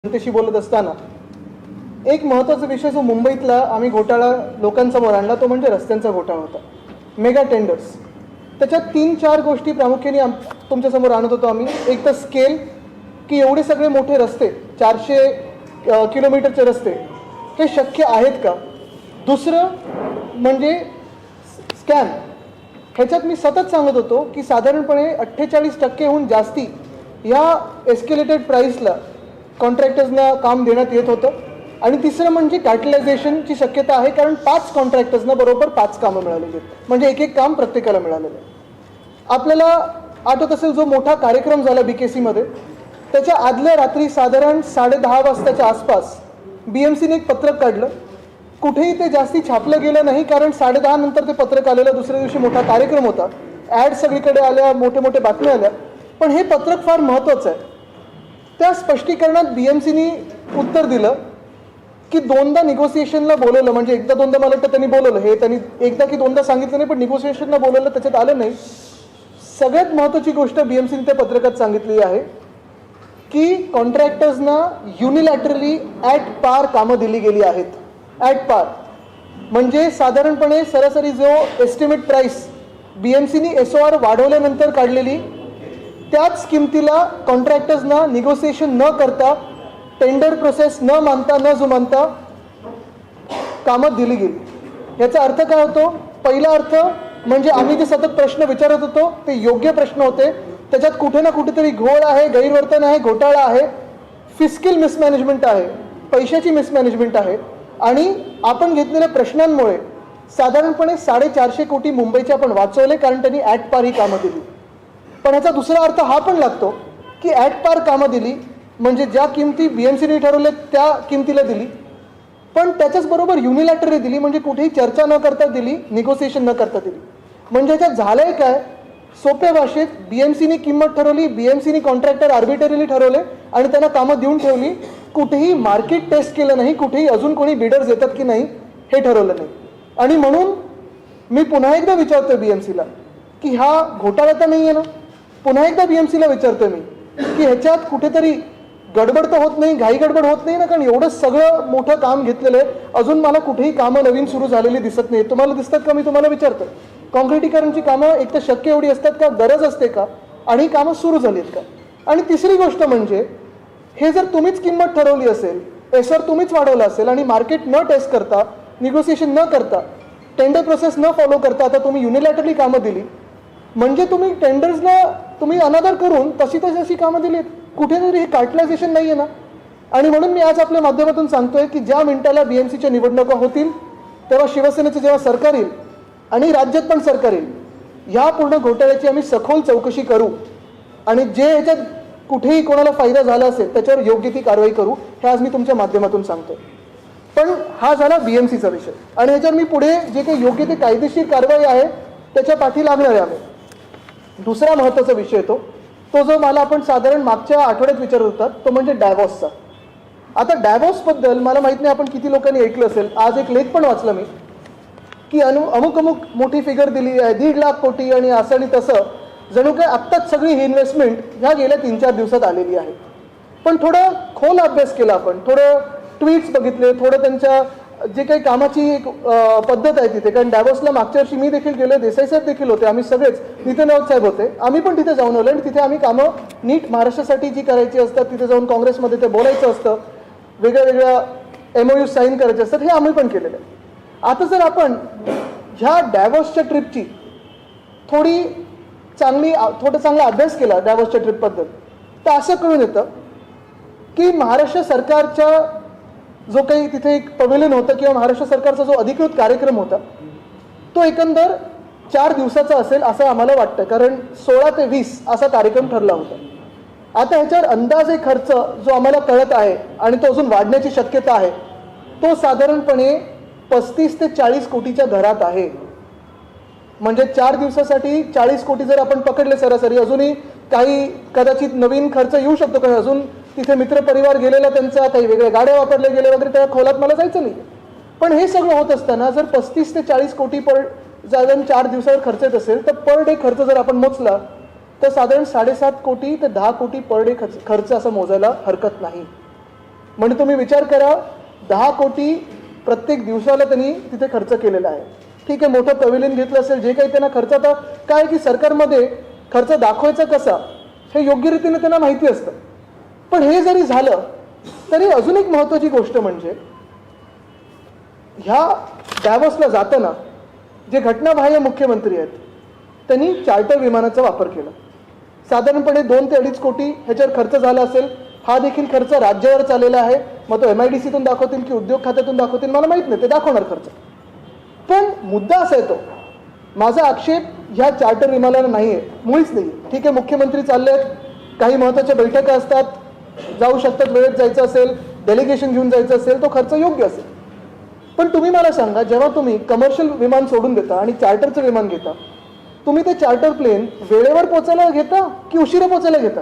जनतेशी बोलत असताना एक महत्त्वाचा विषय जो मुंबईतला आम्ही घोटाळा लोकांसमोर आणला तो म्हणजे रस्त्यांचा घोटाळा होता. मेगा टेंडर्स, त्याच्यात 3-4 गोष्टी प्रामुख्याने तुमच्यासमोर आणत होतो आम्ही. एक तर स्केल, की एवढे सगळे मोठे रस्ते, 400 किलोमीटरचे रस्ते, हे शक्य आहेत का. दुसरं म्हणजे स्कॅम. ह्याच्यात मी सतत सांगत होतो की साधारणपणे 48%हून जास्ती ह्या एस्केलेटेड प्राईसला कॉन्ट्रॅक्टर्सना काम देण्यात येत होतं. आणि तिसरं म्हणजे कॅटलायझेशनची शक्यता आहे, कारण 5 कॉन्ट्रॅक्टर्सना बरोबर 5 कामं मिळालेली आहेत, म्हणजे एक एक काम प्रत्येकाला मिळालेलं आहे. आपल्याला आठवत असेल जो मोठा कार्यक्रम झाला BKCमध्ये, त्याच्या आदल्या रात्री साधारण 10:30 वाजताच्या आसपास BMCने एक पत्रक काढलं. कुठेही ते जास्ती छापलं गेलं नाही, कारण 10:30 नंतर ते पत्रक आलेलं. दुसऱ्या दिवशी मोठा कार्यक्रम होता, ॲड सगळीकडे आल्या, मोठे मोठे बातम्या आल्या. पण हे पत्रक फार महत्त्वाचं आहे. त्या स्पष्टीकरणात BMCने उत्तर दिलं की 2दा निगोसिएशनला बोलवलं, म्हणजे एकदा दोनदा मला वाटतं त्यांनी बोलवलं, हे त्यांनी एकदा की दोनदा सांगितलं नाही, पण निगोसिएशनला बोलवलं, त्याच्यात आलं नाही. सगळ्यात महत्त्वाची गोष्ट BMCने त्या पत्रकात सांगितली आहे की कॉन्ट्रॅक्टर्सना युनिलॅटरली ॲट पार कामं दिली गेली आहेत. ॲट पार म्हणजे साधारणपणे सरासरी जो एस्टिमेट प्राईस BMCने SOR वाढवल्यानंतर काढलेली, त्याच किमतीला कॉन्ट्रॅक्टर्सना निगोसिएशन न करता, टेंडर प्रोसेस न मानता, न जुमानता कामं दिली गेली. याचा अर्थ काय होतो? पहिला अर्थ म्हणजे आम्ही जे सतत प्रश्न विचारत होतो ते योग्य प्रश्न होते. त्याच्यात कुठे ना कुठेतरी घोळ आहे, गैरवर्तन आहे, घोटाळा आहे, फिस्कल मिसमॅनेजमेंट आहे, पैशाची मिसमॅनेजमेंट आहे. आणि आपण घेतलेल्या प्रश्नांमुळे साधारणपणे 450 कोटी मुंबईचे आपण वाचवले, कारण त्यांनी ॲट पार ही कामं दिली. पण ह्याचा दुसरा अर्थ हा पण लागतो की ॲट पार कामं दिली म्हणजे ज्या किमती BMCने ठरवल्या त्या किमतीला दिली, पण त्याच्याचबरोबर युनिलॅटरली दिली, म्हणजे कुठेही चर्चा न करता दिली, निगोसिएशन न करता दिली. म्हणजे ह्याच्यात झालंय काय? सोप्या भाषेत BMCने किंमत ठरवली, BMCने कॉन्ट्रॅक्टर आर्बिटरीली ठरवले आणि त्यांना कामं देऊन ठेवली. कुठेही मार्केट टेस्ट केलं नाही, कुठेही अजून कोणी बिडर्स येतात की नाही हे ठरवलं नाही. आणि म्हणून मी पुन्हा एकदा विचारतोय BMCला की हा घोटाळा तर नाही आहे ना. पुन्हा एकदा BMCला विचारतोय मी की ह्याच्यात कुठेतरी गडबड तर होत नाही, घाई गडबड होत नाही ना, कारण एवढं सगळं मोठं काम घेतलेलं आहे, अजून मला कुठेही कामं नवीन सुरू झालेली दिसत नाही. तुम्हाला दिसतात का? मी तुम्हाला विचारतो. कॉन्क्रिटीकरणची कामं एक तर शक्य एवढी असतात का, गरज असते का, आणि कामं सुरू झाली आहेत का. आणि तिसरी गोष्ट म्हणजे हे जर तुम्हीच किंमत ठरवली असेल, SOR तुम्हीच वाढवलं असेल आणि मार्केट न टेस्ट करता, निगोसिएशन न करता, टेंडर प्रोसेस न फॉलो करता आता तुम्ही युनिलॅटरली कामं दिली, म्हणजे तुम्ही टेंडर्सला तुम्ही अनादर करून तशी कामं दिलीत. कुठेतरी हे कॅटलायझेशन नाही आहे ना. आणि म्हणून मी आज आपल्या माध्यमातून सांगतोय की ज्या मिनिटाला BMCच्या निवडणुका होतील तेव्हा शिवसेनेचं जेव्हा सरकार येईल आणि राज्यात पण सरकार येईल, ह्या पूर्ण घोटाळ्याची आम्ही सखोल चौकशी करू आणि जे ह्याच्यात कुठेही कोणाला फायदा झाला असेल त्याच्यावर योग्य ती कारवाई करू, हे आज मी तुमच्या माध्यमातून सांगतोय. पण हा झाला BMCचा विषय, आणि ह्याच्यावर मी पुढे जे काही योग्य ते कायदेशीर कारवाई आहे त्याच्या पाठी लागणार आहे आम्ही. दुसरा महत्त्वाचा विषय येतो तो जो मला आपण साधारण मागच्या आठवड्यात विचारत होतात, तो म्हणजे डॅव्हॉसचा. आता डॅव्हॉसबद्दल मला माहीत नाही आपण किती लोकांनी ऐकलं असेल. आज एक लेख पण वाचला मी की अमुक मोठी फिगर दिली आहे, 1.5 लाख कोटी, आणि असं आणि तसं, जणू काय आत्ताच सगळी ही इन्व्हेस्टमेंट ह्या गेल्या 3-4 दिवसात आलेली आहे. पण थोडं खोल अभ्यास केला आपण, थोडं ट्वीट्स बघितले, थोडं त्यांच्या जे काही कामाची एक पद्धत आहे तिथे, कारण डॅव्हॉसला मागच्या वर्षी मी देखील गेलो, देसाई साहेब देखील होते, आम्ही सगळेच, नितीन राऊत साहेब होते, आम्ही पण तिथे जाऊन आलो. आणि तिथे आम्ही कामं नीट महाराष्ट्रासाठी जी करायची असतात, तिथे जाऊन काँग्रेसमध्ये ते बोलायचं असतं, वेगळ्या MOU साईन करायचे असतात, हे आम्ही पण केलेलं आहे. आता जर आपण ह्या डॅव्हॉसच्या ट्रिपची थोडं चांगला अभ्यास केला डॅव्हॉसच्या ट्रिपबद्दल, तर असं कळून येतं की महाराष्ट्र सरकारच्या जो काही तिथे एक पवेलियन होतं किंवा महाराष्ट्र सरकारचा जो अधिकृत कार्यक्रम होता तो एकंदर 4 दिवसाचा असेल असं आम्हाला वाटतं, कारण 16 ते 20 असा कार्यक्रम ठरला होता. आता ह्याच्यावर अंदाजे खर्च जो आम्हाला कळत आहे आणि तो अजून वाढण्याची शक्यता आहे, तो साधारणपणे 35 ते 40 कोटीच्या घरात आहे. म्हणजे 4 दिवसासाठी 40 कोटी जर आपण पकडले सरासरी, अजूनही काही कदाचित नवीन खर्च येऊ शकतो, कारण अजून तिथे मित्रपरिवार गेलेला त्यांचा, काही वेगळ्या गाड्या वापरल्या गेल्या वगैरे, त्या खोलात मला जायचं नाही. पण हे सगळं होत असताना जर 35 ते 40 कोटी पर साधारण 4 दिवसावर खर्च येत असेल, तर पर डे खर्च जर आपण मोजला तर साधारण 7.5 कोटी ते 10 कोटी पर डे खर्च असं मोजायला हरकत नाही. म्हणजे तुम्ही विचार करा, 10 कोटी प्रत्येक दिवसाला त्यांनी तिथे खर्च केलेला आहे. ठीक आहे, मोठं पॅव्हिलियन घेतलं असेल, जे काही त्यांना खर्च, आता काय की सरकारमध्ये खर्च दाखवायचा कसा हे योग्य रीतीने त्यांना माहिती असतं. पण हे जरी झालं तरी अजून एक महत्त्वाची गोष्ट म्हणजे ह्या डॅव्होसला जाताना जे घटनाबाह्य मुख्यमंत्री आहेत त्यांनी चार्टर विमानाचा वापर केला. साधारणपणे 2 ते 2.5 कोटी ह्याच्यावर खर्च झाला असेल. हा देखील खर्च राज्यावर चाललेला आहे. मग तो MIDCतून दाखवतील की उद्योग खात्यातून दाखवतील मला माहीत नाही, ते दाखवणार खर्च. पण मुद्दा असा येतो, माझा आक्षेप ह्या चार्टर विमानाला नाही आहे, मुळीच नाही. ठीक आहे, मुख्यमंत्री चालले आहेत, काही महत्त्वाच्या बैठका असतात, जाऊ शकतात, वेळेत जायचं असेल, डेलिगेशन घेऊन जायचं असेल, तो खर्च योग्य असेल. पण तुम्ही मला सांगा, जेव्हा तुम्ही कमर्शियल विमान सोडून देता आणि चार्टरचं विमान घेता, तुम्ही ते चार्टर प्लेन वेळेवर पोचायला घेता की उशिरा पोचायला घेता?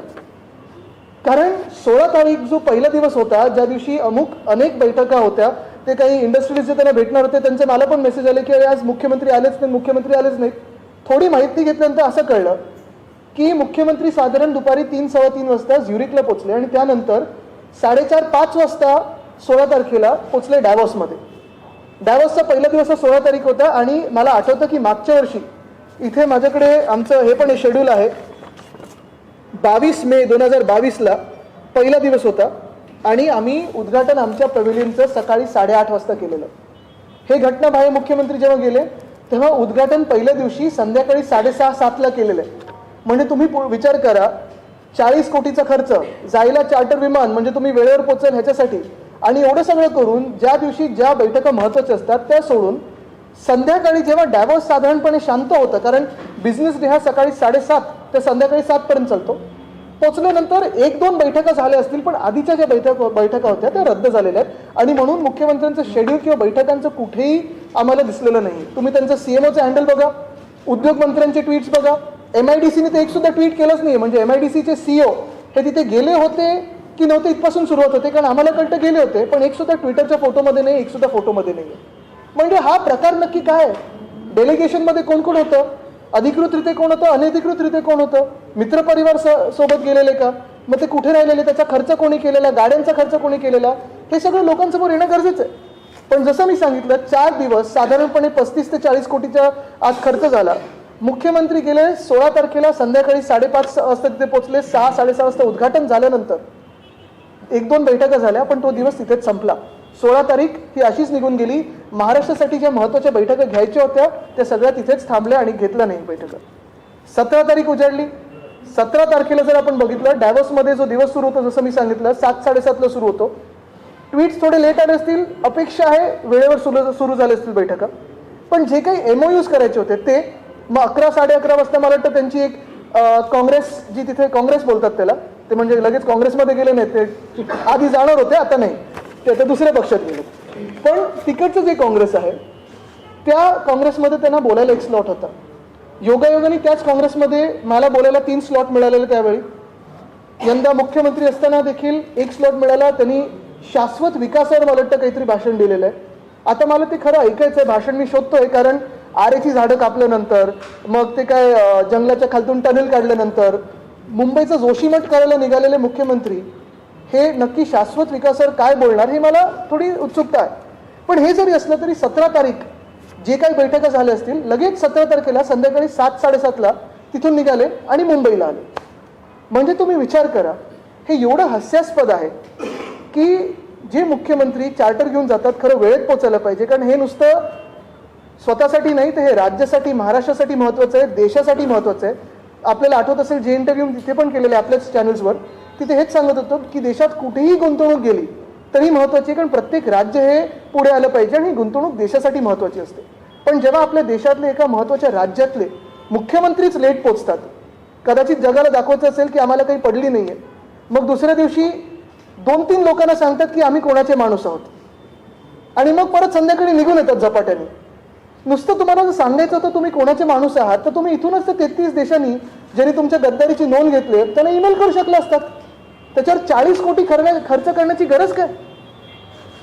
कारण 16 तारीख जो पहिला दिवस होता, ज्या दिवशी अनेक बैठका होत्या, ते काही इंडस्ट्रीज जे त्यांना भेटणार होते त्यांचे मला पण मेसेज आले की आज मुख्यमंत्री आलेच नाहीत. थोडी माहिती घेतल्यानंतर असं कळलं की मुख्यमंत्री साधारण दुपारी 3-3:15 वाजता झ्युरिकला पोचले आणि त्यानंतर 4:30-5 वाजता 16 तारखेला पोचले डॅव्हॉसमध्ये. डॅव्हॉसचा पहिला दिवस 16 तारीख होता आणि मला आठवतं की मागच्या वर्षी इथे माझ्याकडे आमचं हे पण शेड्यूल आहे, 22 मे 2022ला पहिला दिवस होता आणि आम्ही उद्घाटन आमच्या पॅव्हिलियनचं सकाळी 8:30 वाजता केलेलं. हे घटनाबाह्य मुख्यमंत्री जेव्हा गेले तेव्हा उद्घाटन पहिल्या दिवशी संध्याकाळी 6:30-7ला केलेलं आहे. म्हणजे तुम्ही विचार करा, 40 कोटीचा खर्च, जायला चार्टर विमान म्हणजे तुम्ही वेळेवर पोहोचेल ह्याच्यासाठी, आणि एवढं सगळं करून ज्या दिवशी ज्या बैठका महत्त्वाच्या असतात त्या सोडून संध्याकाळी जेव्हा डॅव्होस साधारणपणे शांत होतं, कारण बिझनेस डे हा सकाळी 7:30 ते संध्याकाळी 7 पर्यंत चालतो, पोचल्यानंतर 1-2 बैठका झाल्या असतील, पण आधीच्या ज्या बैठका होत्या त्या रद्द झालेल्या आहेत. आणि म्हणून मुख्यमंत्र्यांचं शेड्यूल किंवा बैठकांचं कुठेही आम्हाला दिसलेलं नाही. तुम्ही त्यांचं CMOचं हँडल बघा, उद्योग मंत्र्यांचे ट्विट्स बघा, MIDCने ते एक सुद्धा ट्विट केलंच नाही. म्हणजे MIDCचे CEO हे तिथे गेले होते की नव्हते इथपासून सुरुवात होते, कारण आम्हाला कळतं गेले होते, पण एक सुद्धा ट्विटरच्या फोटोमध्ये नाही, एक सुद्धा फोटोमध्ये नाही. म्हणजे हा प्रकार नक्की काय? डेलिगेशनमध्ये कोण कोण होतं? अधिकृतरित्या कोण होतं? अनधिकृतरित्या कोण होतं? मित्रपरिवार सोबत गेलेले का? मग ते कुठे राहिलेले? त्याचा खर्च कोणी केलेला? गाड्यांचा खर्च कोणी केलेला? हे सगळं लोकांसमोर येणं गरजेचं आहे. पण जसं मी सांगितलं, 4 दिवस साधारणपणे 35 ते 40 कोटीचा आज खर्च झाला. मुख्यमंत्री गेले 16 तारखेला संध्याकाळी 5:30 वाजता तिथे पोहोचले. 6-6:30 वाजता उद्घाटन झाल्यानंतर 1-2 बैठका झाल्या, पण तो दिवस तिथेच संपला. 16 तारीख ही अशीच निघून गेली. महाराष्ट्रासाठी ज्या महत्त्वाच्या बैठका घ्यायच्या होत्या त्या सगळ्या तिथेच थांबल्या आणि घेतल्या नाही बैठका. 17 तारीख उजाडली. 17 तारखेला जर आपण बघितलं, डॅव्होसमध्ये जो दिवस सुरू होतो, जसं मी सांगितलं 7-7:30ला सुरू होतो. ट्विट्स थोडे लेट आले असतील, अपेक्षा आहे वेळेवर सुरू झाले असतील बैठका. पण जे काही MOUs करायचे होते ते मग 11-11:30 वाजता मला वाटतं त्यांची एक काँग्रेस, जी तिथे काँग्रेस बोलतात त्याला, ते म्हणजे लगेच काँग्रेसमध्ये गेले नाहीत, ते आधी जाणार होते, आता नाही, ते आता दुसऱ्या पक्षात गेले. पण तिकडचं जे काँग्रेस आहे त्या काँग्रेसमध्ये त्यांना बोलायला एक स्लॉट होता. योगायोगाने त्याच काँग्रेसमध्ये मला बोलायला 3 स्लॉट मिळालेले त्यावेळी. यंदा मुख्यमंत्री असताना देखील 1 स्लॉट मिळाला. त्यांनी शाश्वत विकासावर मला वाटतं काहीतरी भाषण दिलेलं आहे. आता मला ते खरं ऐकायचं आहे, भाषण मी शोधतोय, कारण आरेची झाडं कापल्यानंतर, मग ते काय जंगलाच्या खालतून टनेल काढल्यानंतर मुंबईचं जोशीमठ करायला निघालेले मुख्यमंत्री हे नक्की शाश्वत विकासावर काय बोलणार हे मला थोडी उत्सुकता आहे. पण हे जरी असलं तरी 17 तारीख जे काही बैठका झाल्या असतील, लगेच 17 तारखेला संध्याकाळी 7-7:30ला तिथून निघाले आणि मुंबईला आले. म्हणजे तुम्ही विचार करा, हे एवढं हास्यास्पद आहे की जे मुख्यमंत्री चार्टर घेऊन जातात खरं वेळेत पोचायला पाहिजे, कारण हे नुसतं स्वतःसाठी नाही, तर हे राज्यासाठी, महाराष्ट्रासाठी महत्त्वाचं आहे, देशासाठी महत्त्वाचं आहे. आपल्याला आठवत असेल जे इंटरव्ह्यू तिथे पण केलेले आपल्याच चॅनल्सवर, तिथे हेच सांगत होतो की देशात कुठेही गुंतवणूक गेली तरी महत्त्वाची आहे, कारण प्रत्येक राज्य हे पुढे आलं पाहिजे आणि गुंतवणूक देशासाठी महत्त्वाची असते. पण जेव्हा आपल्या देशातले एका महत्त्वाच्या राज्यातले मुख्यमंत्रीच लेट पोचतात, कदाचित जगाला दाखवायचं असेल की आम्हाला काही पडली नाही आहे, मग दुसऱ्या दिवशी 2-3 लोकांना सांगतात की आम्ही कोणाचे माणूस आहोत आणि मग परत संध्याकाळी निघून येतात झपाट्याने. नुसतं तुम्हाला जर सांगायचं होतं तुम्ही कोणाचे माणूस आहात, तर तुम्ही इथूनच ते 33 देशांनी ज्यांनी तुमच्या गद्दारीची नोंद घेतली त्यांना ईमेल करू शकले असतात. त्याच्यावर 40 कोटी खर्च करण्याची गरज काय?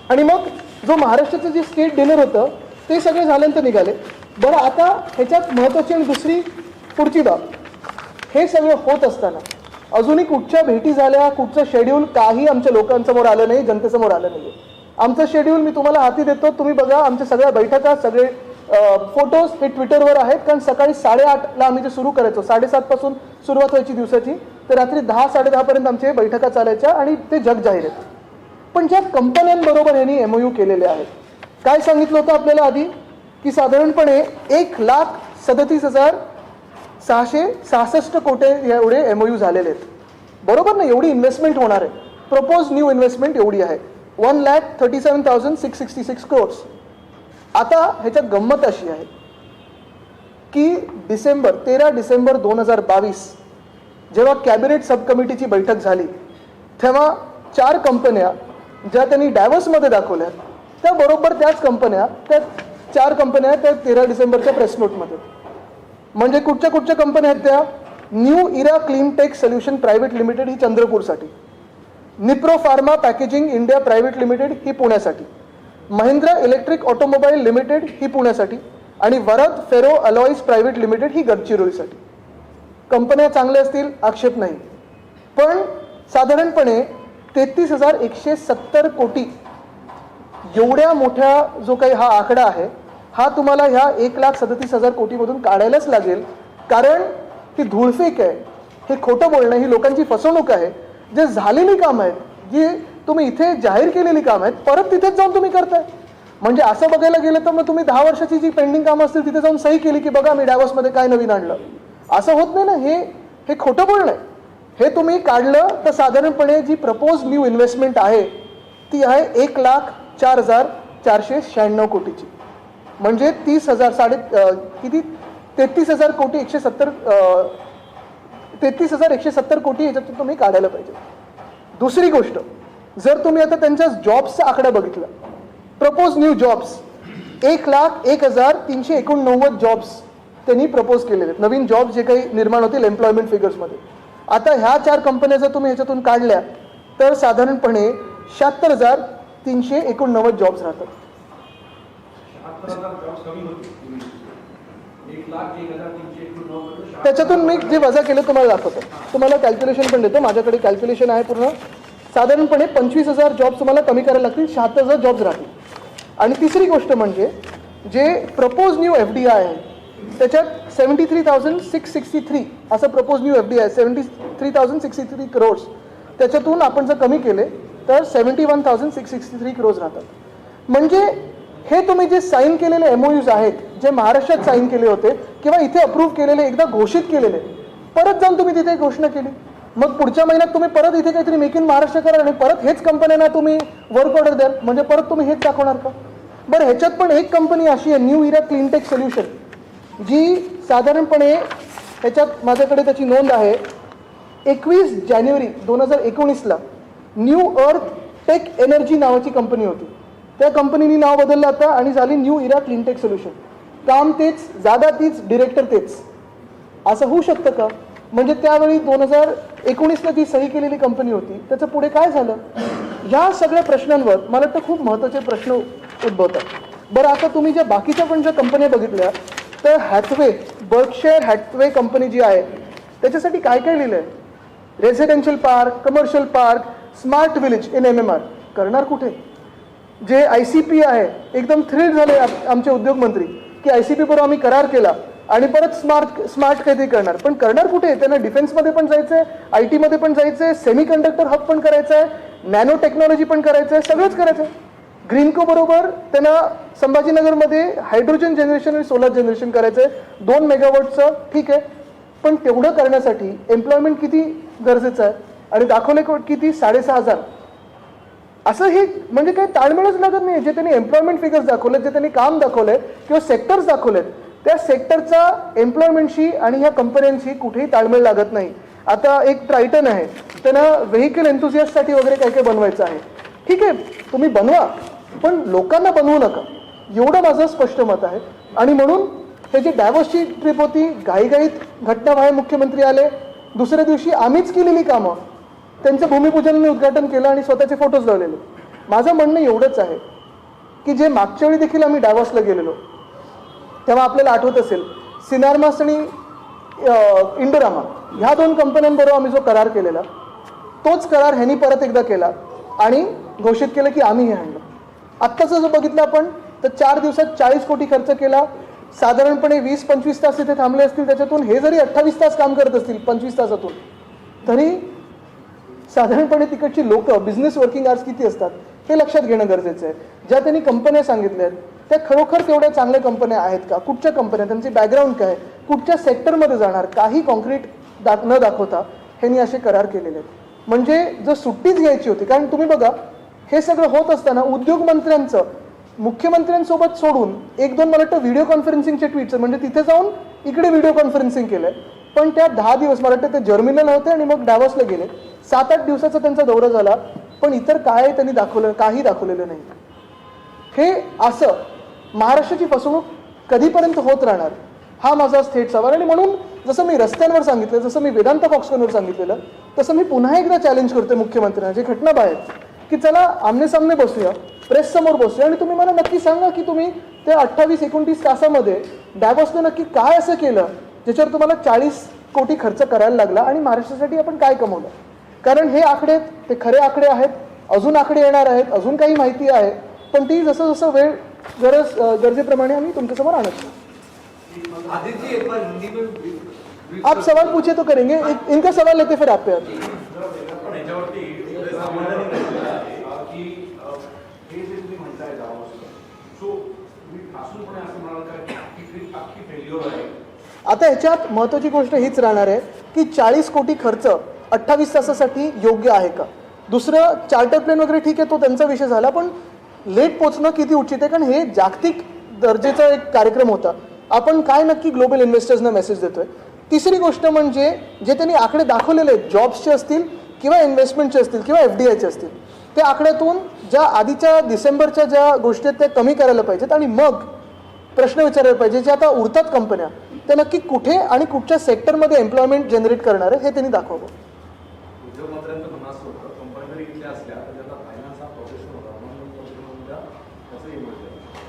आणि मग जो महाराष्ट्राचं जे स्टेट डिनर होतं ते सगळे झाल्यानंतर निघाले. बरं, आता ह्याच्यात महत्त्वाची आणि दुसरी पुढची बाब, हे सगळं होत असताना अजूनही कुठच्या भेटी झाल्या, कुठचं शेड्यूल काही आमच्या लोकांसमोर आलं नाही, जनतेसमोर आलं नाही. आमचं शेड्यूल मी तुम्हाला हाती देतो, तुम्ही बघा. आमच्या सगळ्या बैठका, सगळे फोटोज हे ट्विटरवर आहेत. कारण सकाळी 8:30ला आम्ही जे सुरू करायचो, 7:30 पासून सुरुवात व्हायची दिवसाची, तर रात्री 10-10:30 पर्यंत आमच्या बैठका चालायच्या आणि ते जग जाहीर आहेत. पण ज्या कंपन्यांबरोबर यांनी MOU केलेले आहेत, काय सांगितलं होतं आपल्याला आधी, की साधारणपणे 1,37,666 कोटी एवढे MOU झालेले आहेत. बरोबर ना, एवढी इन्व्हेस्टमेंट होणार आहे. प्रपोज न्यू इन्व्हेस्टमेंट एवढी आहे, 1,37,666 crores. आता ह्याच्यात गंमत अशी आहे की 13 डिसेंबर 2022 जेव्हा कॅबिनेट सब कमिटीची बैठक झाली, तेव्हा 4 कंपन्या ज्या त्यांनी डॅव्हसमध्ये दाखवल्या, त्या बरोबर त्याच कंपन्या, त्या 4 कंपन्या त्या 13 डिसेंबरच्या प्रेस नोटमध्ये. म्हणजे कुठच्या कंपन्या आहेत त्या? New era clean tech solution private limited ही चंद्रपूरसाठी, Nipro pharma packaging India private limited ही पुण्यासाठी, महिंद्रा इलेक्ट्रिक ऑटोमोबाईल लिमिटेड ही पुण्यासाठी आणि Varad ferro alloys private limited ही गडचिरोलीसाठी. कंपन्या चांगल्या असतील, आक्षेप नाही. पण साधारणपणे 33,170 कोटी एवढ्या मोठ्या जो काही हा आकडा आहे, हा तुम्हाला ह्या 1,37,000 कोटीमधून काढायलाच लागेल. कारण ही धूळफेक आहे, हे खोटं बोलणं, ही लोकांची फसवणूक आहे. जे झालेली कामं आहेत, जी तुम्ही इथे जाहीर केलेली कामं आहेत, परत तिथेच जाऊन तुम्ही करताय. म्हणजे असं बघायला गेलं तर मग तुम्ही 10 वर्षाची जी पेंडिंग कामं असतील तिथे जाऊन सही केली की बघा मी डॅव्हसमध्ये काय नवीन आणलं, असं होत नाही ना. हे खोटं बोलणं आहे. हे तुम्ही काढलं तर साधारणपणे जी प्रपोज न्यू इन्व्हेस्टमेंट आहे ती आहे 1,04,496 कोटीची. म्हणजे 33,000 कोटी 33,170 कोटी याच्यातून तुम्ही काढायला पाहिजे. दुसरी गोष्ट, जर तुम्ही आता त्यांच्या जॉब्सचा आकडा बघितला, प्रपोज न्यू जॉब्स 1,01,389 जॉब्स त्यांनी प्रपोज केलेले आहेत, नवीन जॉब्स जे काही निर्माण होतील एम्प्लॉयमेंट फिगर्समध्ये. आता ह्या 4 कंपन्या जर तुम्ही ह्याच्यातून काढल्या तर साधारणपणे 76,389 जॉब्स राहतात. त्याच्यातून मी जे वजा केलं तुम्हाला दाखवतो, तुम्हाला कॅल्क्युलेशन पण देतो, माझ्याकडे कॅल्क्युलेशन आहे पूर्ण. साधारणपणे 25,000 जॉब्स तुम्हाला कमी करायला लागतील, 76,000 जॉब्स राहतील. आणि तिसरी गोष्ट म्हणजे जे प्रपोज न्यू FDI आहे त्याच्यात 73,663 असं प्रपोज न्यू FDI आहे, 73,663 crores. त्याच्यातून आपण जर कमी केले तर 71,663 crores राहतात. म्हणजे हे तुम्ही जे साईन केलेले MOUs आहेत, जे महाराष्ट्रात साईन केले होते किंवा इथे अप्रूव्ह केलेले, एकदा घोषित केलेले, परत जाऊन तुम्ही तिथे घोषणा केली, मग पुढच्या महिन्यात तुम्ही परत इथे काहीतरी मेक इन महाराष्ट्र करा आणि परत हेच कंपन्यांना तुम्ही वर्क ऑर्डर द्याल, म्हणजे परत तुम्ही हेच दाखवणार का? बरं, ह्याच्यात पण एक कंपनी अशी आहे, new era clean tech solution, जी साधारणपणे ह्याच्यात माझ्याकडे त्याची नोंद आहे, 21 जानेवारी 2019ला न्यू अर्थ टेक एनर्जी नावाची कंपनी होती. त्या कंपनीने नाव बदललं आता आणि झाली new era clean tech solution. काम तेच, जागा तीच, डिरेक्टर तेच. असं होऊ शकतं का? म्हणजे त्यावेळी 2019ला जी सही केलेली कंपनी होती त्याचं पुढे काय झालं? ह्या सगळ्या प्रश्नांवर मला वाटतं खूप महत्त्वाचे प्रश्न उद्भवतात. बरं, आता तुम्ही ज्या बाकीच्या पण ज्या कंपन्या बघितल्या तर हॅथवे, बर्कशायर हॅथवे कंपनी जी आहे त्याच्यासाठी काय काय लिहिलं आहे? Residential park, commercial park, smart village in MMR. करणार कुठे? जे ICP आहे, एकदम थ्रिल्ड झाले आमचे उद्योगमंत्री की ICP बरोबर आम्ही करार केला आणि परत स्मार्ट काहीतरी करणार. पण करणार कुठे? त्यांना डिफेन्समध्ये पण जायचं आहे, IT मध्ये पण जायचं आहे, सेमीकंडक्टर हब पण करायचं आहे, नॅनो टेक्नॉलॉजी पण करायचं आहे, सगळंच करायचं आहे. ग्रीनको बरोबर त्यांना संभाजीनगरमध्ये हायड्रोजन जनरेशन आणि सोलर जनरेशन करायचं आहे, 2 मेगावॉटचं. ठीक आहे, पण तेवढं करण्यासाठी एम्प्लॉयमेंट किती गरजेचं आहे आणि दाखवले किती? 6,500. असं हे म्हणजे काही ताळमेळच लागत नाही. जे त्यांनी एम्प्लॉयमेंट फिगर्स दाखवलेत, जे त्यांनी काम दाखवलंय किंवा सेक्टर्स दाखवलेत, त्या सेक्टरचा एम्प्लॉयमेंटशी आणि ह्या कंपन्यांशी कुठेही ताळमेळ लागत नाही. आता एक ट्रायटन आहे, त्यांना व्हेकल एन्थुसियास्टसाठी वगैरे काय काय बनवायचं आहे. ठीक आहे, तुम्ही बनवा, पण लोकांना बनवू नका, एवढं माझं स्पष्ट मत आहे. आणि म्हणून हे जे डॅव्हसची ट्रिप होती, घाईघाईत घटनाबाहेर मुख्यमंत्री आले, दुसऱ्या दिवशी आम्हीच केलेली कामं, त्यांचं भूमिपूजन उद्घाटन केलं आणि स्वतःचे फोटोज लावलेले. माझं म्हणणं एवढंच आहे की जे मागच्या वेळी देखील आम्ही डॅव्हसला गेलेलो तेव्हा आपल्याला आठवत असेल, सिनार्मास आणि इंडोरामा ह्या 2 कंपन्यांबरोबर आम्ही जो करार केलेला तोच करार ह्यांनी परत एकदा केला आणि घोषित केलं की आम्ही हे आणलं. आत्ताचं जो बघितलं आपण तर 4 दिवसात 40 कोटी खर्च केला. साधारणपणे 20-25 तास इथे थांबले असतील. त्याच्यातून हे जरी 28 तास काम करत असतील 25 तासातून तरी साधारणपणे तिकडची लोक बिझनेस वर्किंग आवर्स किती असतात हे लक्षात घेणं गरजेचं आहे. ज्या त्यांनी कंपन्या सांगितल्या आहेत त्या खरोखर तेवढ्या चांगल्या कंपन्या आहेत का, कुठच्या कंपन्या, त्यांचे बॅकग्राऊंड काय, कुठच्या सेक्टरमध्ये जाणार, काही कॉन्क्रीट न दाखवता ह्यांनी असे करार केलेले आहेत. म्हणजे जर सुट्टीच घ्यायची होती, कारण तुम्ही बघा हे सगळं होत असताना उद्योग मंत्र्यांचं मुख्यमंत्र्यांसोबत सोडून 1-2 मला वाटतं व्हिडिओ कॉन्फरन्सिंगचे ट्विट्स म्हणजे तिथे जाऊन इकडे व्हिडिओ कॉन्फरन्सिंग केलंय. पण त्या 10 दिवस मला वाटतं ते जर्मनीला होते आणि मग डॅवॉसला गेले. 7-8 दिवसाचा त्यांचा दौरा झाला पण इतर काय त्यांनी दाखवलं, काही दाखवलेलं नाही. हे असं महाराष्ट्राची फसवणूक कधीपर्यंत होत राहणार हा माझा थेट सवाल. आणि म्हणून जसं मी रस्त्यांवर सांगितलं, जसं मी वेदांत फॉक्सकॉनवर सांगितलेलं, तसं मी पुन्हा एकदा चॅलेंज करतोय मुख्यमंत्र्यांना जे घटना बाहेर की चला आमने सामने बसूया, प्रेस समोर बसूया आणि तुम्ही मला नक्की सांगा की तुम्ही त्या 28-29 तासामध्ये डॅवॉसने नक्की काय असं केलं ज्याच्यावर तुम्हाला 40 कोटी खर्च करायला लागला आणि महाराष्ट्रासाठी आपण काय कमवलं. कारण हे आकडे ते खरे आकडे आहेत, अजून आकडे येणार आहेत, अजून काही माहिती आहे, पण ती जसं जसं वेळ गरजेप्रमाणे आम्ही तुमच्यासमोर आणत. आप सवाल पूछे तो करेंगे, इनका सवाल लेते फिर आप पे आते. आता ह्याच्यात महत्वाची गोष्ट हीच राहणार आहे की 40 कोटी खर्च 28 तासासाठी योग्य आहे का. दुसरं चार्टर प्लेन वगैरे ठीक आहे, तो त्यांचा विषय झाला, पण लेट पोचणं किती उचित आहे, कारण हे जागतिक दर्जेचा एक कार्यक्रम होता. आपण काय नक्की ग्लोबल इन्व्हेस्टर्सना मेसेज देतोय. तिसरी गोष्ट म्हणजे जे त्यांनी आकडे दाखवलेले आहेत, जॉब्सचे असतील किंवा इन्व्हेस्टमेंटचे असतील किंवा FDIचे असतील, त्या आकड्यातून ज्या आधीच्या डिसेंबरच्या ज्या गोष्टी आहेत त्या कमी करायला पाहिजेत आणि मग प्रश्न विचारायला पाहिजे जे आता उरतात कंपन्या त्या नक्की कुठे आणि कुठच्या सेक्टरमध्ये एम्प्लॉयमेंट जनरेट करणार आहे हे त्यांनी दाखवावं.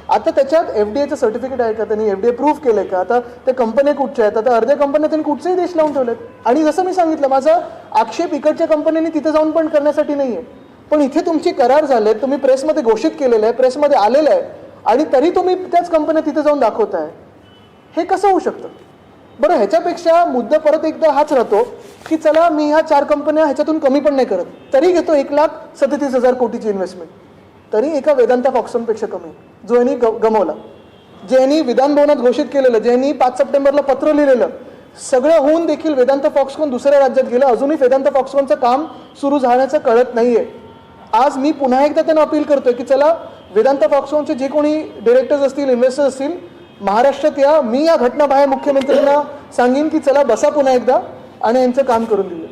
आता त्याच्यात FDIचं सर्टिफिकेट आहे का, त्यांनी FDI प्रूव्ह केलंय का, आता ते कंपन्या कुठच्या आहेत, आता अर्ध्या कंपन्या त्यांनी कुठचेही देश लावून ठेवलेत. आणि जसं मी सांगितलं माझा आक्षेप इकडच्या कंपन्यांनी तिथे जाऊन पण करण्यासाठी नाही आहे, पण इथे तुमची करार झाले, तुम्ही प्रेसमध्ये घोषित केलेलं आहे, प्रेसमध्ये आलेलं आहे आणि तरी तुम्ही त्याच कंपन्या तिथे जाऊन दाखवताय. हे कसं होऊ शकतं बरं. ह्याच्यापेक्षा मुद्दा परत एकदा हाच राहतो की चला मी ह्या 4 कंपन्या ह्याच्यातून कमी पण नाही करत, तरी घेतो 1,37,000 कोटीची इन्व्हेस्टमेंट, तरी एका वेदांता फॉक्सकॉनपेक्षा कमी जो यांनी गमवला. जे यांनी विधान भवनात घोषित केलेलं, जे यांनी 5 सप्टेंबरला पत्र लिहिलेलं, सगळं होऊन देखील वेदांत फॉक्सकॉन दुसऱ्या राज्यात गेलं. अजूनही वेदांत फॉक्सकॉनचं काम सुरू झाल्याचं कळत नाहीये. आज मी पुन्हा एकदा त्यांना अपील करतोय की चला वेदांत फॉक्सकॉनचे जे कोणी डिरेक्टर्स असतील, इन्व्हेस्टर्स असतील, महाराष्ट्रात या. मी या घटना बाहेर मुख्यमंत्र्यांना सांगेन की चला बसा पुन्हा एकदा आणि यांचं काम करून दिलं.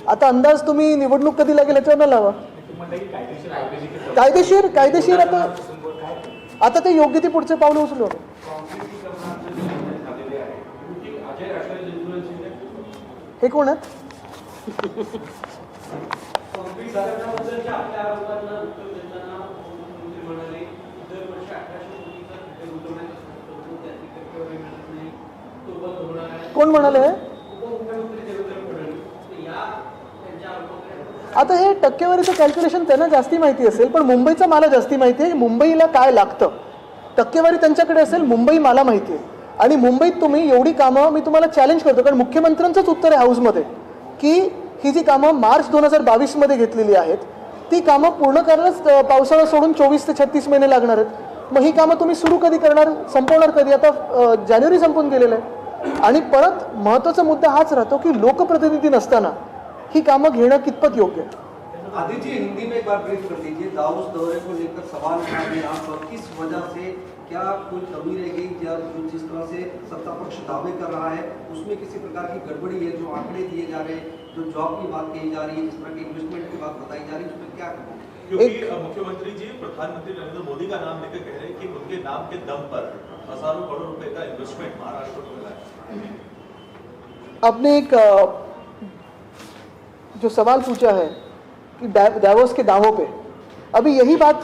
आता अंदाज तुम्ही निवडणूक कधी लागेल याच्यावर लावा. कायदेशीर आता ते योग्य ती पुढचे पावलं उचलू. हे कोण आहेत? कोण म्हणाले? आता हे टक्केवारीचं कॅल्क्युलेशन त्यांना जास्ती माहिती असेल, पण मुंबईचं मला जास्ती माहिती आहे. मुंबईला काय लागतं टक्केवारी त्यांच्याकडे असेल, मुंबई मला माहिती आहे. आणि मुंबईत तुम्ही एवढी कामं, मी तुम्हाला चॅलेंज करतो कारण मुख्यमंत्र्यांचंच उत्तर आहे हाऊसमध्ये की ही जी कामं मार्च 2022मध्ये घेतलेली आहेत ती कामं पूर्ण करायलाच पावसाळा सोडून 24 ते 36 महिने लागणार आहेत. मग ही कामं तुम्ही सुरू कधी करणार, संपवणार कधी? आता जानेवारी संपून गेलेलं आहे. आणि परत महत्त्वाचा मुद्दा हाच राहतो की लोकप्रतिनिधी नसताना ही कामं घेणं कितपत योग्य आहे. आदित्य जी हिंदी में एक बार ब्रीफ कर दीजिए. दाऊस दौरे को लेकर सवाल उठा है यहाँ पर, किस वजह से, क्या कोई कमी रह गई, या जिस तरह से सत्ता पक्ष दावे कर रहा है उसमें किसी प्रकार की गड़बड़ी है? जो आंकड़े दिए जा रहे हैं, जो जॉब की बात कही जा रही है, जिस तरह की इन्वेस्टमेंट की बात बताई जा रही है, उसमें क्या करें? क्योंकि मुख्यमंत्री जी प्रधानमंत्री नरेंद्र मोदी का नाम लेकर कह रहे हैं कि उनके नाम के दम पर हजारों करोड़ रुपए का इन्वेस्टमेंट महाराष्ट्र को मिला है. आपने एक जो सवाल पूछा है कि डावोस के दावों पे। अभी यही बात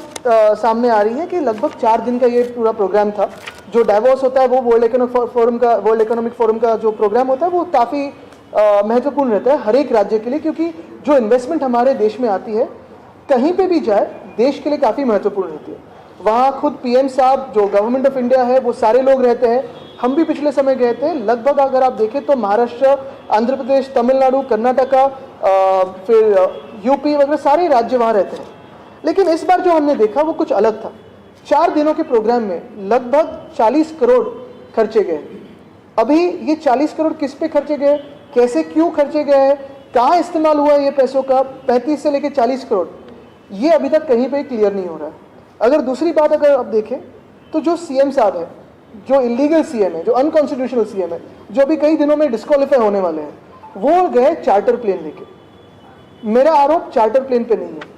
सामने आ रही है कि लगभग 4 दिन का ये पूरा प्रोग्राम था। जो डावोस होता है वो वर्ल्ड इकोनॉमिक फोरम का जो प्रोग्राम होता है वो काफ़ी महत्वपूर्ण रहता है हर एक राज्य के लिए, क्योंकि जो इन्वेस्टमेंट हमारे देश में आती है कहीं पे भी जाए देश के लिए काफ़ी महत्वपूर्ण रहती है। वहाँ खुद पीएम साहब जो गवर्नमेंट ऑफ इंडिया है वो सारे लोग रहते हैं। हम भी पिछले समय गए थे। लगभग अगर आप देखें तो महाराष्ट्र, आंध्र प्रदेश, तमिलनाडु, कर्नाटका, फिर यूपी वगैरह सारे राज्य वहाँ रहते हैं। लेकिन इस बार जो हमने देखा वो कुछ अलग था। 4 दिनों के प्रोग्राम में लगभग 40 करोड़ खर्चे गए। अभी ये 40 करोड़ किस पे खर्चे गए, कैसे क्यों खर्चे गए हैं, कहाँ इस्तेमाल हुआ है ये पैसों का, 35 से लेकर 40 करोड़, ये अभी तक कहीं पे क्लियर नहीं हो रहा है। अगर दूसरी बात अगर आप देखें तो जो सीएम साहब है, जो इलीगल सीएम है, जो अनकॉन्स्टिट्यूशनल सीएम है, जो अभी कई दिनों में डिस्क्वालीफाई होने वाले हैं, वो गए चार्टर प्लेन लेके। मेरा आरोप चार्टर प्लेन पे नहीं है।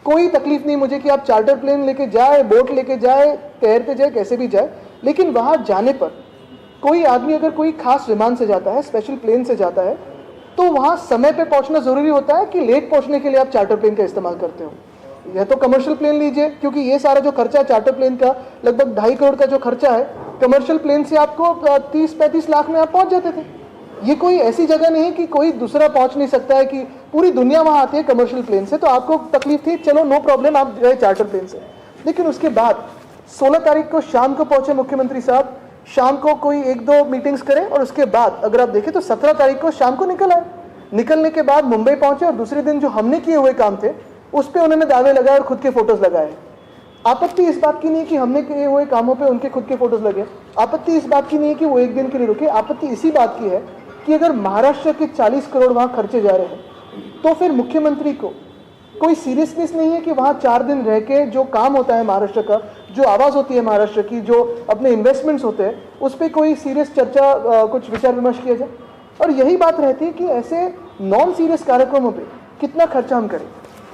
कोई तकलीफ नहीं मुझे कि आप चार्टर प्लेन लेके जाए, बोट लेके जाए, तैरते जाए, कैसे भी जाए, लेकिन वहाँ जाने पर कोई आदमी अगर कोई खास विमान से जाता है, स्पेशल प्लेन से जाता है, तो वहाँ समय पे पहुँचना ज़रूरी होता है कि लेट पहुँचने के लिए आप चार्टर प्लेन का इस्तेमाल करते हो। यह तो कमर्शियल प्लेन लीजिए, क्योंकि ये सारा जो खर्चा है चार्टर प्लेन का लगभग 2.5 करोड़ का जो खर्चा है, कमर्शियल प्लेन से आपको 30-35 लाख में आप पहुँच जाते थे। ये कोई ऐसी जगह नहीं है कि कोई दूसरा पहुँच नहीं सकता है, कि पूरी दुनिया वहाँ आती है कमर्शियल प्लेन से, तो आपको तकलीफ थी, चलो नो प्रॉब्लम, आप गए चार्टर प्लेन से। लेकिन उसके बाद 16 तारीख को शाम को पहुँचे मुख्यमंत्री साहब, शाम को कोई 1-2 मीटिंग्स करें और उसके बाद अगर आप देखें तो 17 तारीख को शाम को निकल आए। निकलने के बाद मुंबई पहुँचे और दूसरे दिन जो हमने किए हुए काम थे उस पर उन्होंने दावे लगाए और खुद के फोटोज लगाए। आपत्ति इस बात की नहीं है कि हमने किए हुए कामों पे उनके खुद के फोटोज लगे। आपत्ति इस बात की नहीं है कि वो एक दिन के लिए रुके। आपत्ति इसी बात की है कि अगर महाराष्ट्र के 40 करोड़ वहाँ खर्चे जा रहे हैं तो फिर मुख्यमंत्री को कोई सीरियसनेस नहीं है कि वहाँ 4 दिन रह के जो काम होता है महाराष्ट्र का, जो आवाज़ होती है महाराष्ट्र की, जो अपने इन्वेस्टमेंट्स होते हैं, उस पर कोई सीरियस चर्चा, कुछ विचार विमर्श किया जाए। और यही बात रहती है कि ऐसे नॉन सीरियस कार्यक्रमों पे कितना खर्चा हम करें।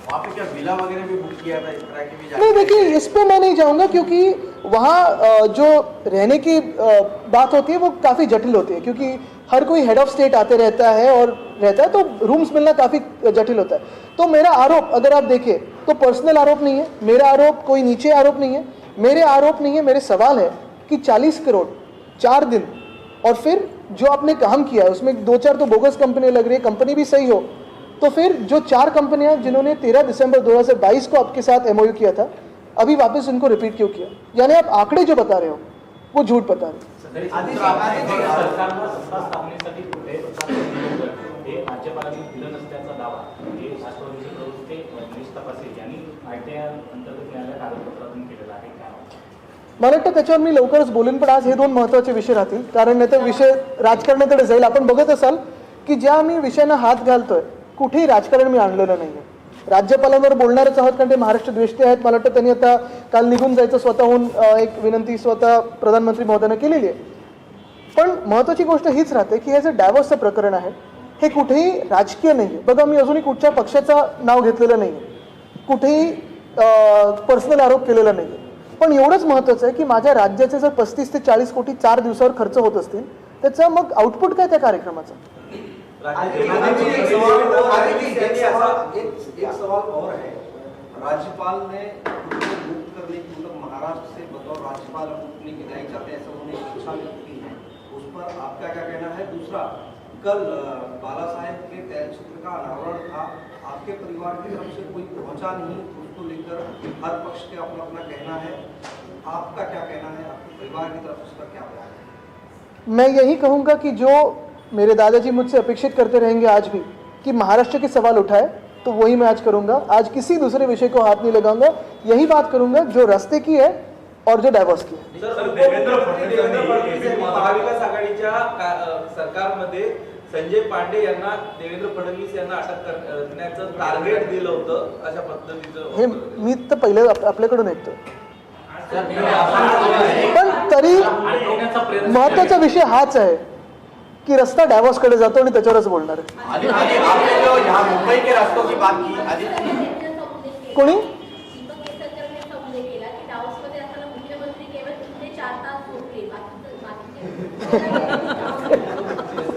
वहाँ पे क्या विला वगैरह भी बुक किया था, इस तरह की भी? नहीं, देखिए इस पे मैं नहीं जाऊँगा, क्योंकि वहाँ जो रहने की बात होती है वो काफ़ी जटिल होती है, क्योंकि हर कोई हेड ऑफ स्टेट आते रहता है और रहता है, तो रूम्स मिलना काफ़ी जटिल होता है। तो मेरा आरोप अगर आप देखें तो पर्सनल आरोप नहीं है, मेरा आरोप कोई नीचे आरोप नहीं है, मेरे आरोप नहीं है, मेरे सवाल है कि 40 करोड़ 4 दिन, और फिर जो आपने काम किया है उसमें 2-4 तो बोगस कंपनी लग रही है, कंपनी भी सही हो, तो फिर जो 4 कंपनियां जिन्होंने 13 दिसंबर 2022 को आपके साथ एमओयू किया था, अभी वापस उनको रिपीट क्यों किया? यानी आप आंकड़े जो बता रहे हो वो झूठ बता रहे हो। राज्यपालांनी दिलं नसल्याचा दावा हे राष्ट्रवादीचे प्रवक्ते मनीष तपासे यांनी आयटीआय अंतर्गत न्यायालय कागदपत्रातून केलेलं आहे. मला वाटतं त्याच्यावर मी लवकरच बोलेन, पण आज हे 2 महत्त्वाचे विषय राहतील, कारण नाही तर विषय राजकारणाकडे जाईल. आपण बघत असाल की ज्या आम्ही विषयांना हात घालतोय कुठेही राजकारण मी आणलेलं नाही आहे. राज्यपालांवर बोलणारच आहोत कारण ते महाराष्ट्र द्वेष्टे आहेत. मला वाटतं त्यांनी आता काल निघून जायचं स्वतःहून एक विनंती स्वतः प्रधानमंत्री महोदयांना केलेली आहे. पण महत्त्वाची गोष्ट हीच राहते की हे जे डायव्होर्सचं प्रकरण आहे हे कुठेही राजकीय नाही आहे. बघा, मी अजूनही कुठच्या पक्षाचं नाव घेतलेलं नाही आहे, कुठेही पर्सनल आरोप केलेला नाही आहे. पण एवढंच महत्त्वाचं आहे की माझ्या राज्याचे जर 35 ते 40 कोटी 4 दिवसावर खर्च होत असतील, त्याचा मग आउटपुट काय त्या कार्यक्रमाचा? एक सवाल और है, राज्यपाल ने मुक्त करने की, मतलब महाराष्ट्र से बतौर राज्यपाल अपनी विदाई चाहते हैं, ऐसा उन्होंने इच्छा व्यक्त की है, उस पर आपका क्या कहना है? दूसरा, कल बाला साहेब के तैलचित्र का अनावरण था, आपके परिवार की तरफ से कोई पहुंचा नहीं, उसको लेकर हर पक्ष के अपना अपना कहना है, आपका क्या कहना है? आपके परिवार की तरफ उसका क्या बयान है? मैं यही कहूँगा कि जो मेरे दादाजी मुझसे अपेक्षित करते रहेंगे आज भी कि महाराष्ट्र के सवाल उठाए, तो वही मैं आज करूँगा. आज किसी दूसरे विषय को हाथ नहीं लगाऊंगा. यही बात करूँगा जो रास्ते की है और जो डायव्होर्स की है. देवेंद्र फडणवीस महाविकास आघाडीच्या सरकारमध्ये संजय पांडे यांना देवेंद्र फडणवीस यांना अटक करण्याचं टार्गेट दिलं होतं, अशा पद्धतीचं हे मी तर पहिले आपल्याकडून ऐकतोय. पण तरी महत्त्वाचा विषय हाच आहे की रस्ता डायव्होर्स कडे जातो आणि त्याच्यावरच बोलणार आहे. मुंबई के रास्तों की बात की कोणी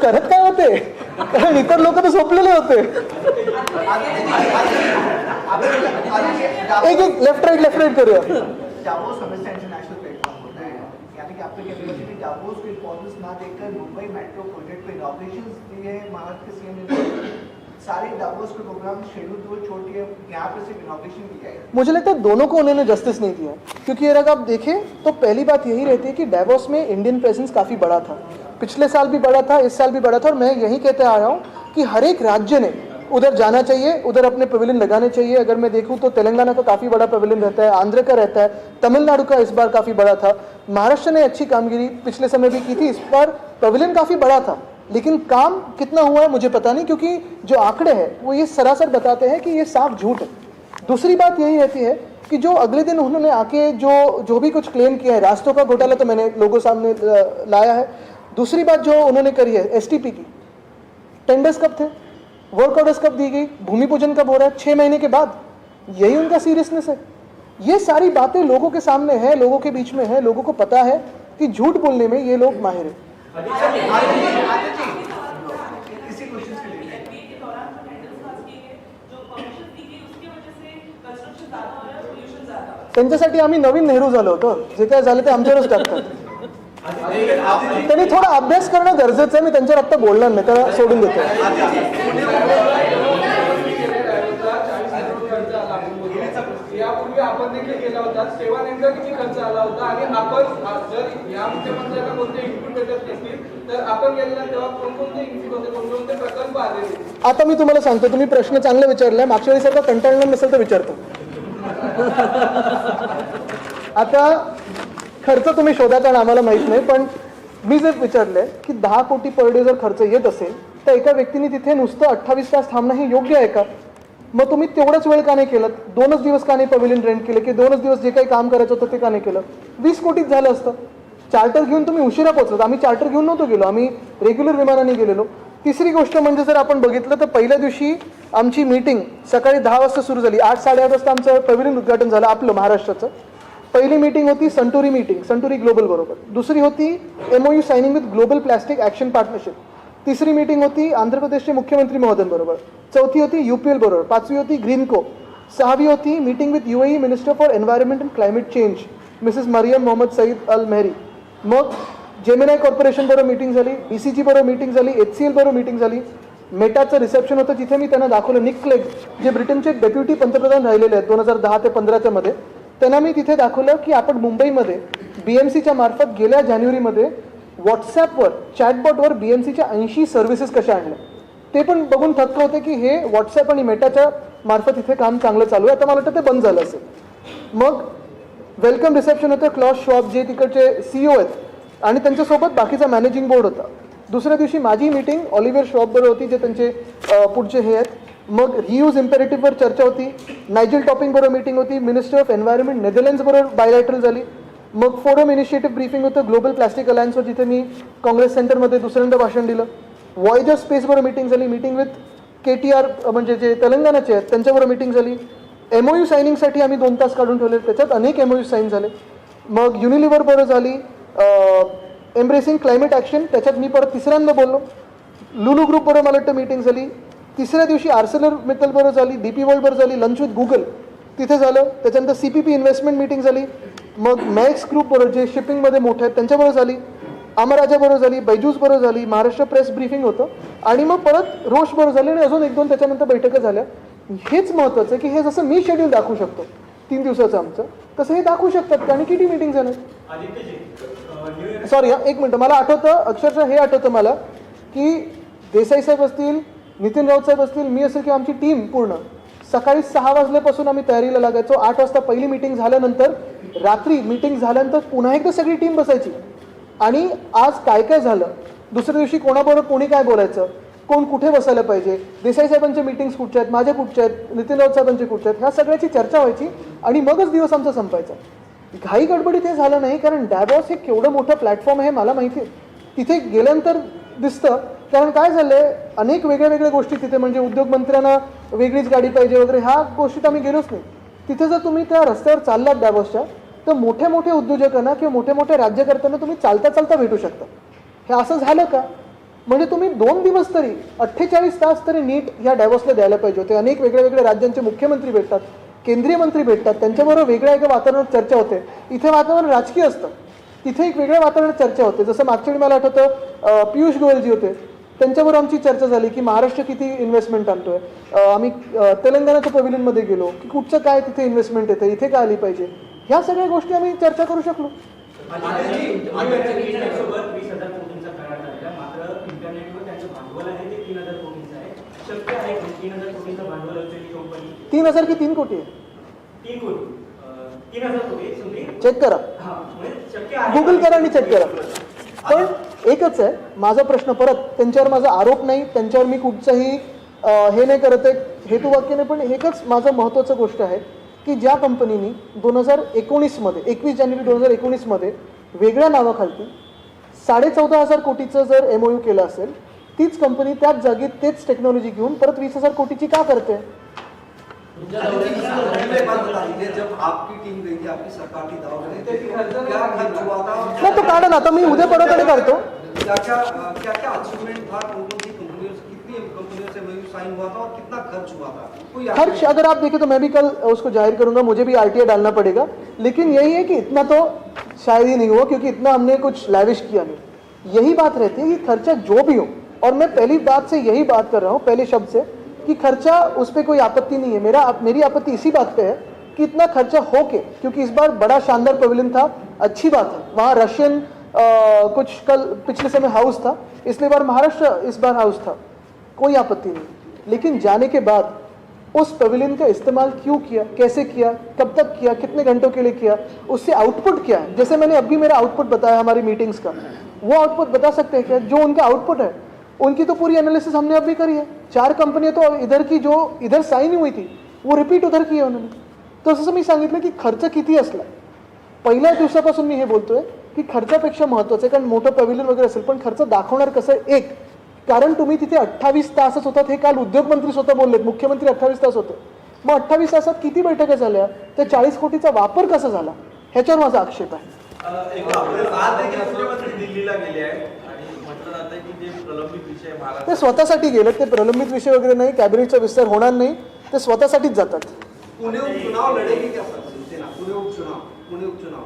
करत काय होते? कारण इतर लोक तर झोपलेले होते. एक एक लेफ्ट राइट करूया. डावोस हमेशा इंटरनेशनल प्लेटफॉर्म होता है, यानी कि आपने यूनिवर्सिटी डावोस को इम्पोर्टेंस ना देकर मुंबई मेट्रो प्रोजेक्ट पे इनॉग्रेशन दिए हैं महाराष्ट्र के सीएम ने. सारे डावोस के प्रोग्राम शेड्यूल को छोड़ के यहाँ पे सिर्फ इनॉग्रेशन किया है. मुझे लगता है दोनों को उन्होंने जस्टिस नहीं दिया, क्योंकि अगर आप देखें तो पहली बात यही रहती है कि डावोस में इंडियन प्रेजेंस काफ़ी बड़ा था. पिछले साल भी बड़ा था, इस साल भी बड़ा था, और मैं यही कहते आ रहा हूँ कि हर एक राज्य ने उधर जाना चाहिए, उधर अपने पवेलियन लगाने चाहिए. अगर मैं देखूं तो तेलंगाना का काफ़ी बड़ा पवेलियन रहता है, आंध्र का रहता है, तमिलनाडु का इस बार काफ़ी बड़ा था, महाराष्ट्र ने अच्छी कामगिरी पिछले समय भी की थी, इस बार पवेलियन काफ़ी बड़ा था. लेकिन काम कितना हुआ है मुझे पता नहीं, क्योंकि जो आंकड़े हैं वो ये सरासर बताते हैं कि ये साफ झूठ है. दूसरी बात यही रहती है कि जो अगले दिन उन्होंने आके जो भी कुछ क्लेम किया है, रास्तों का घोटाला तो मैंने लोगों सामने लाया है. दूसरी बात जो उन्होंने करी है एसटीपी की, टेंडर्स कब थे, वर्क ऑर्डर्स कब दी गई, भूमि पूजन कब हो रहा है, 6 महीने के बाद. यही उनका सीरियसनेस है. ये सारी बातें लोगों के सामने है, लोगों के बीच में है, लोगों को पता है कि झूठ बोलने में ये लोग माहिर है. इसी क्वेश्चन के लिए त्यांच्यासाठी आम्ही नवीन नेहरू झालो होतो. जे काय झालं ते आमच्यावरच टाकतात. त्यांनी थोडा अभ्यास करणं गरजेचं आहे. मी त्यांच्यावर आत्ता बोलणार नाही, त्याला सोडून देतो. यापूर्वी आपण देखील केला होता, तेव्हा नेमका किती खर्च आला होता, आणि आपण जर या मुख्यमंत्र्यांना कोणते इनपुट भेटत नसतील तर आपण गेलेला तेव्हा कोणकोणते इनपुट होते, कोणकोणते प्रकल्प आलेले. आता मी तुम्हाला सांगतो, तुम्ही प्रश्न चांगला विचारलाय. मागच्या वेळी सारखा कंटाळणार नसेल तर विचारतो. आता खर्च तुम्ही शोधा, कारण आम्हाला माहित नाही, पण मी जे विचारलंय की 10 कोटी पर डे जर खर्च येत असेल तर एका व्यक्तीने तिथे नुसतं 28 तास थांबणं हे योग्य आहे का? मग तुम्ही तेवढाच वेळ का नाही केलं? 2च दिवस का नाही पवेलियन रेंट केलं, की 2च दिवस जे काही काम करायचं होतं ते का नाही केलं? 20 कोटीत झालं असतं. चार्टर घेऊन तुम्ही उशिरा पोहोचलात. आम्ही चार्टर घेऊन नव्हतो गेलो, आम्ही रेग्युलर विमानाने गेलेलो. तिसरी गोष्ट म्हणजे जर आपण बघितलं तर पहिल्या दिवशी आमची मीटिंग सकाळी 10 वाजता सुरू झाली. 8-8:30 वाजता आमचं पवेलियन उद्घाटन झालं आपलं महाराष्ट्राचं. पहिली मीटिंग होती संटुरी मीटिंग, संटुरी ग्लोबल बरोबर. दुसरी होती MOU signing with global plastic action partnership. तिसरी मीटिंग होती आंध्र प्रदेशचे मुख्यमंत्री महोदयांबरोबर. चौथी होती UPL बरोबर. 5वी होती ग्रीनको. 6वी होती meeting with UAE minister for environment and climate change Mrs Mariam Mohammed Saeed Al Mehairi. मग जेमिनाय कॉर्पोरेशन बरोबर मीटिंग झाली, BCG बरोबर मीटिंग झाली, HCL बरोबर मीटिंग झाली. मेटाचं रिसेप्शन होतं, जिथे मी त्यांना दाखवलं. निक क्लेग जे ब्रिटनचे डेप्युटी पंतप्रधान राहिलेले आहेत 2010 ते 15च्या मध्ये, त्यांना मी तिथे दाखवलं की आपण मुंबईमध्ये BMCच्या मार्फत गेल्या जानेवारीमध्ये व्हॉट्सॲपवर चॅटबॉटवर BMCच्या 80 सर्व्हिसेस कशा आणल्या. ते पण बघून थक्क होते की हे व्हॉट्सॲप आणि मेटाच्या मार्फत इथे काम चांगलं चालू आहे. आता मला वाटतं ते बंद झालं असेल. मग वेलकम रिसेप्शन होतं. क्लॉस श्वाब जे तिकडचे CEO आहेत आणि त्यांच्यासोबत बाकीचा मॅनेजिंग बोर्ड होता. दुसऱ्या दिवशी माझी मीटिंग ऑलिव्हियर श्वाब बरोबर होती, जे त्यांचे पुढचे हे आहेत. मग रियूज इम्पेरेटिव्हवर चर्चा होती. नायजेल टॉपिंग बरोबर मीटिंग होती. मिनिस्टर ऑफ एन्व्हायरमेंट नेदरलँड्स बरोबर बायलॅटरल झाली. मग फोरम इनिशिएटिव्ह ब्रीफिंग होतं ग्लोबल प्लॅस्टिक अलायन्सवर, जिथे मी काँग्रेस सेंटरमध्ये दुसऱ्यांदा भाषण दिलं. वॉयजर स्पेस बरोबर मीटिंग झाली. मीटिंग विथ KTR म्हणजे जे तेलंगणाचे आहेत त्यांच्याबरोबर मीटिंग झाली. MOU सायनिंगसाठी आम्ही 2 तास काढून ठेवले, त्याच्यात अनेक MOU साईन झाले. मग युनिलिव्हर बरोबर झाली. एम्ब्रेसिंग क्लायमेट ॲक्शन, त्याच्यात मी परत तिसऱ्यांदा बोललो. लुलू ग्रुप बरोबर मला वाटतं मीटिंग झाली. तिसऱ्या दिवशी ArcelorMittal बरोबर झाली. DP वर्ल्ड बरोबर झाली. लंच विथ गुगल तिथे झालं. त्याच्यानंतर CPP इन्व्हेस्टमेंट मीटिंग झाली. मग मॅक्स ग्रुप बरोबर जे शिपिंगमध्ये मोठे आहेत त्यांच्याबरोबर झाली. अमराजा बरोबर झाली. बैजूस बरोबर झाली. महाराष्ट्र प्रेस ब्रीफिंग होतं. आणि मग परत रोष बरोबर झाली आणि अजून 1-2 त्याच्यानंतर बैठका झाल्या. हेच महत्त्वाचं आहे की हे जसं मी शेड्यूल दाखवू शकतो 3 दिवसाचं आमचं, तसं हे दाखवू शकतात. आणि किती मीटिंग झाल्या. सॉरी हां, 1 मिनटं. मला आठवतं, अक्षरशः हे आठवतं मला की देसाई साहेब असतील, नितीन राऊत साहेब असतील, मी असेल किंवा आमची टीम पूर्ण सकाळी 6 वाजल्यापासून आम्ही तयारीला लागायचो. 8 वाजता पहिली मीटिंग झाल्यानंतर रात्री मीटिंग झाल्यानंतर पुन्हा एकदा सगळी टीम बसायची आणि आज काय काय झालं, दुसऱ्या दिवशी कोणाबरोबर कोणी काय बोलायचं, कोण कुठे बसायला पाहिजे, देसाई साहेबांचे मीटिंग्स कुठच्या आहेत, माझ्या कुठच्या आहेत, नितीन राऊत साहेबांचे कुठच्या आहेत, ह्या सगळ्याची चर्चा व्हायची आणि मगच दिवस आमचा संपायचा. घाई गडबडीत हे झालं नाही, कारण डॅबॉस हे केवढं मोठं प्लॅटफॉर्म आहे मला माहिती आहे. तिथे गेल्यानंतर दिसतं, कारण काय झालं आहे अनेक वेगळ्या गोष्टी तिथे, म्हणजे उद्योगमंत्र्यांना वेगळीच गाडी पाहिजे वगैरे, ह्या गोष्टीत आम्ही गेलोच नाही. तिथे जर तुम्ही त्या रस्त्यावर चाललात डॅबॉसच्या, तर मोठ्या मोठ्या उद्योजकांना किंवा मोठ्या मोठ्या राज्यकर्त्यांना तुम्ही चालता चालता भेटू शकता. हे असं झालं का? म्हणजे तुम्ही 2 दिवस तरी 48 तास तरी नीट ह्या डायव्होर्सला द्यायला पाहिजे होते. अनेक वेगळ्या वेगळ्या राज्यांचे मुख्यमंत्री भेटतात, केंद्रीय मंत्री भेटतात, त्यांच्याबरोबर वेगळ्या एका वातावरणात चर्चा होते. इथे वातावरण राजकीय असतं, तिथे एक वेगळ्या वातावरणात चर्चा होते. जसं मागच्या वेळी मला आठवतं पियुष गोयलजी होते, त्यांच्याबरोबर आमची चर्चा झाली की महाराष्ट्र किती इन्व्हेस्टमेंट आणतोय. आम्ही तेलंगणाच्या पॅव्हिलियनमध्ये गेलो की कुठचं काय तिथे इन्व्हेस्टमेंट येते, इथे काय आली पाहिजे, ह्या सगळ्या गोष्टी आम्ही चर्चा करू शकलो. सोबत 20,000 कोटींचा करार झालेला, मात्र इंटरनेटवर त्यांचं भांडवल आहे ते 3,000 कोटींचं आहे. शक्य आहे की 3,000 कोटींचं भांडवल असलेली कंपनी 3,000 की 3 कोटी आहे? 3 कोटी 3,000 कोटी सुनील चेक करा, म्हणजे शक्य आहे. गुगल करा आणि चेक करा. पण एकच आहे माझा प्रश्न, परत त्यांच्यावर माझा आरोप नाही, त्यांच्यावर मी कुठचंही हे नाही करत आहे हेतुवाक्य नाही, पण एकच माझं महत्त्वाचं गोष्ट आहे की ज्या कंपनीनी 2019मध्ये 21 जानेवारी 2019मध्ये वेगळ्या नावाखालती 14,500 कोटीचं जर MOU केलं असेल, तीच कंपनी त्याच जागी तेच टेक्नॉलॉजी घेऊन परत 20,000 कोटीची का करते? एक बात बता दीजिए, जब आपकी टीम गई थी, आपकी सरकार की दाव में थे, क्या खर्च हुआ था? नाही, तो काढा ना, आता मी उद्या परत काढतो. क्या क्या अचीवमेंट था, कौन कौन सी कंपनियों से, कितनी कंपनियों से MOU साइन हुआ था और कितना खर्च हुआ था? कोई खर्च अगर आप देखें तो मैं भी कल उसको जाहिर करूंगा, मुझे भी RTI डालना पड़ेगा, लेकिन यही है कि इतना तो शायद ही नहीं हुआ क्योंकि इतना हमने कुछ लैविश किया नहीं. यही बात रहती है कि खर्चा जो भी हो, और मैं पहली बात से यही बात कर रहा हूँ, पहले शब्द से, कि खर्चा उस पर कोई आपत्ति नहीं है. मेरी आपत्ति इसी बात पे है कि इतना खर्चा हो के, क्योंकि इस बार बड़ा शानदार पवेलियन था, अच्छी बात है, वहाँ रशियन कुछ कल पिछले समय हाउस था, इसलिए बार महाराष्ट्र इस बार हाउस था, कोई आपत्ति नहीं. लेकिन जाने के बाद उस पवेलियन का इस्तेमाल क्यों किया, कैसे किया, कब तक किया, कितने घंटों के लिए किया, उससे आउटपुट क्या है? जैसे मैंने अभी मेरा आउटपुट बताया हमारी मीटिंग्स का, वो आउटपुट बता सकते हैं क्या? जो उनका आउटपुट है उनकी तो पूरी एनालिसिस हमने अभी करी है. 4 कंपनियां तो इधर की जो इधर साइन हुई थी वो रिपीट उधर की आहे उन्होंने. तर जसं मी सांगितलं की खर्च किती असला, पहिल्या दिवसापासून मी हे बोलतोय की खर्चापेक्षा महत्त्वाचं आहे, कारण मोठं पॅव्हिलियन वगैरे असेल, पण खर्च दाखवणार कसं? एक कारण तुम्ही तिथे 28 तासच होतात, हे काल उद्योगमंत्री स्वतः बोललेत, मुख्यमंत्री 28 तास होते. मग 28 तासात किती बैठका झाल्या, त्या 40 कोटीचा वापर कसा झाला, ह्याच्यावर माझा आक्षेप आहे. आज देखील मुख्यमंत्री दिल्लीला गेले आहेत आणि म्हटलं जातं की जे प्रलंबित विषय महाराष्ट्र ते स्वतःसाठी गेलेत, ते प्रलंबित विषय वगैरे नाही, कॅबिनेटचा विस्तार होणार नाही, ते स्वतःसाठीच जातात. पुणे उपचुनाव लड़ेगी क्या सर शिवसेना? पुणे उपचुनाव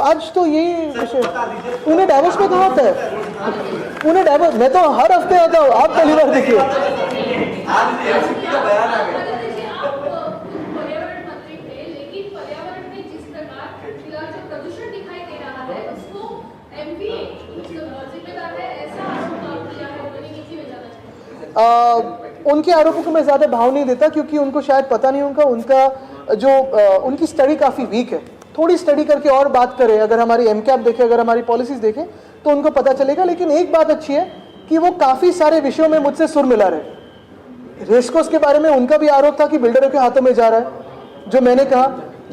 आज तो यही विषय, पुणे डायवर्स में कहाँ होता है? पुणे डायवर्स मैं तो हर हफ्ते आता हूँ, आप पहली बार देखिए. आज एनसीपी का बयान आ गया. पर्यावरण मंत्री थे, लेकिन पर्यावरण में जिस प्रकार फिलहाल जो प्रदूषण दिखाई दे रहा है उसको MPA जिम्मेदार है, ऐसा आरोप किया है उन्होंने. किसी वजह से उनके आरोपों को मैं ज़्यादा भाव नहीं देता क्योंकि उनको शायद पता नहीं होगा, उनका जो उनकी स्टडी काफ़ी वीक है. थोड़ी स्टडी करके और बात करें, अगर हमारी MCAP देखें, अगर हमारी पॉलिसीज़ देखें तो उनको पता चलेगा. लेकिन एक बात अच्छी है कि वो काफ़ी सारे विषयों में मुझसे सुर मिला रहे. रेसकोर्स के बारे में उनका भी आरोप था कि बिल्डरों के हाथों में जा रहा है, जो मैंने कहा.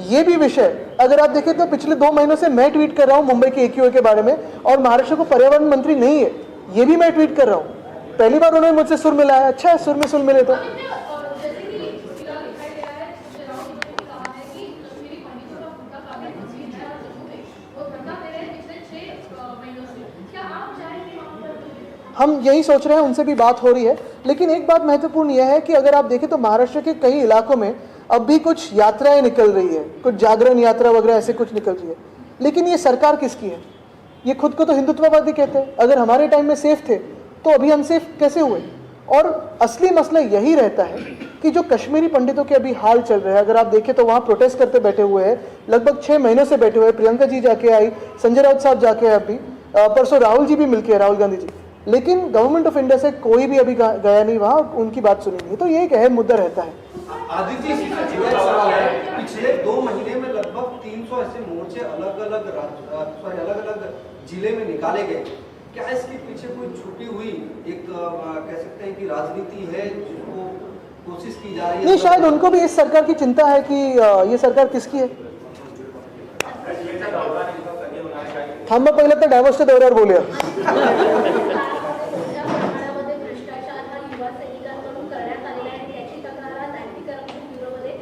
ये भी विषय अगर आप देखें तो पिछले 2 महीनों से मैं ट्वीट कर रहा हूँ मुंबई के AQI के बारे में, और महाराष्ट्र को पर्यावरण मंत्री नहीं है, ये भी मैं ट्वीट कर रहा हूँ. पहली बार उन्होंने मुझसे सुर मिलाया. अच्छा है, सुर में सुर मिले तो. हम यही सोच रहे हैं, उनसे भी बात हो रही है. लेकिन एक बात महत्वपूर्ण यह है कि अगर आप देखें तो महाराष्ट्र के कई इलाकों में अब भी कुछ यात्राएं निकल रही है, कुछ जागरण यात्रा वगैरह ऐसे कुछ निकल रही है. लेकिन ये सरकार किसकी है? ये खुद को तो हिंदुत्ववादी कहते हैं. अगर हमारे टाइम में सेफ थे तो अभी हम सेफ कैसे हुए? और असली मसला यही रहता है कि जो कश्मीरी पंडितों के अभी हाल चल रहे हैं, अगर आप देखें तो वहाँ प्रोटेस्ट करते बैठे हुए हैं, लगभग 6 महीनों से बैठे हुए हैं. प्रियंका जी जाके आई, संजय राउत साहब जाके आए, अभी परसों राहुल जी भी मिलके आए, राहुल गांधी जी. लेकिन गवर्नमेंट ऑफ इंडिया से कोई भी अभी गया नहीं वहाँ, उनकी बात सुनी नहीं. तो ये एक अहम मुद्दा रहता है. आदित्य सवाल है, पिछले 2 महीने में लगभग 300 ऐसे मोर्चे अलग अलग जिले में निकाले गए. क्या इसके पीछे कोई छुपी हुई एक कह सकते हैं कि राजनीति है जिसको कोशिश की जा रही है? नहीं, शायद उनको भी इस सरकार की चिंता है कि ये सरकार किसकी है. थांबा, पहिलं तर डायव्हर्सच्या दौऱ्यावर बोलूया. भ्रष्टाचार हा युवा सैनिकांकडून करण्यात आलेला आहे, त्याची तक्रार आज अँटी करप्शन ब्युरोमध्ये.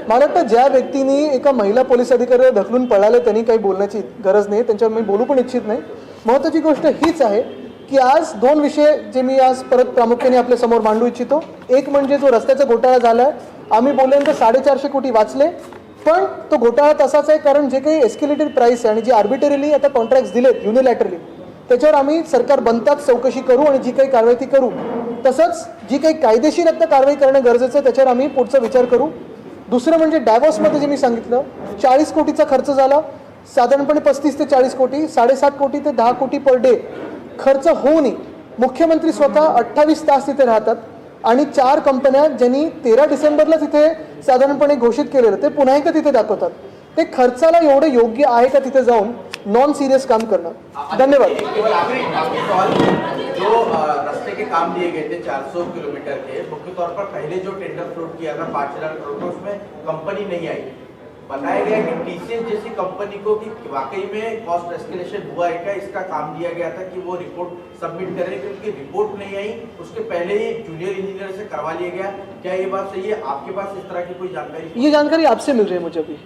मला वाटतं ज्या व्यक्तींनी एका महिला पोलीस अधिकाऱ्याला ढकलून पळाले त्यांनी काही बोलण्याची गरज नाही, त्यांच्यावर मी बोलू पण इच्छित नाही. महत्त्वाची गोष्ट हीच आहे की आज दोन विषय जे मी आज परत प्रामुख्याने आपल्या समोर मांडू इच्छितो. एक म्हणजे जो रस्त्याचा घोटाळा झाला आहे, आम्ही बोलल्यानंतर 450 कोटी वाचले, पण तो घोटाळा तसाच आहे कारण जे काही एस्केलेटेड प्राईस आहे आणि जे आर्बिटरीली आता कॉन्ट्रॅक्ट्स दिलेत युनिलॅटरली, त्याच्यावर आम्ही सरकार बनताच चौकशी करू आणि जी काही कारवाई ती करू. तसंच जी काही कायदेशीर आता कारवाई करणं गरजेचं आहे त्याच्यावर आम्ही पुढचा विचार करू. दुसरं म्हणजे डायव्हर्समध्ये जे मी सांगितलं 40 कोटीचा खर्च झाला, साधारणपणे 35 ते 40 कोटी, 7.5 कोटी ते 10 कोटी पर डे खर्च होऊनही मुख्यमंत्री स्वतः 28 तास तिथे राहतात आणि 4 कंपन्या ज्यांनी 13 डिसेंबरला तिथे साधारणपणे घोषित केलेलं ते पुन्हा एकदा तिथे दाखवतात. ते खर्चाला एवढं योग्य आहे का तिथे जाऊन नॉन सिरियस काम करणं. धन्यवाद. केवल आखिरी सवाल, जो रास्ते के काम दिए गए थे 400 किलोमीटर के, मुख्य तौर पर पहले जो टेंडर फ्लोट किया था 5 लाख करोड़ का, उसमें कंपनी नहीं आई. बताया गया कि टीसीएस जैसी कंपनी को कि वाकई में कॉस्ट एस्केलेशन हुआ है क्या, इसका काम दिया गया था कि वो रिपोर्ट सबमिट करें, कि उनकी रिपोर्ट नहीं आई, उसके पहले ही जूनियर इंजीनियर से करवा लिया गया. क्या ये बात सही है? आपके पास इस तरह की कोई जानकारी? ये जानकारी आपसे मिल रही है मुझे अभी.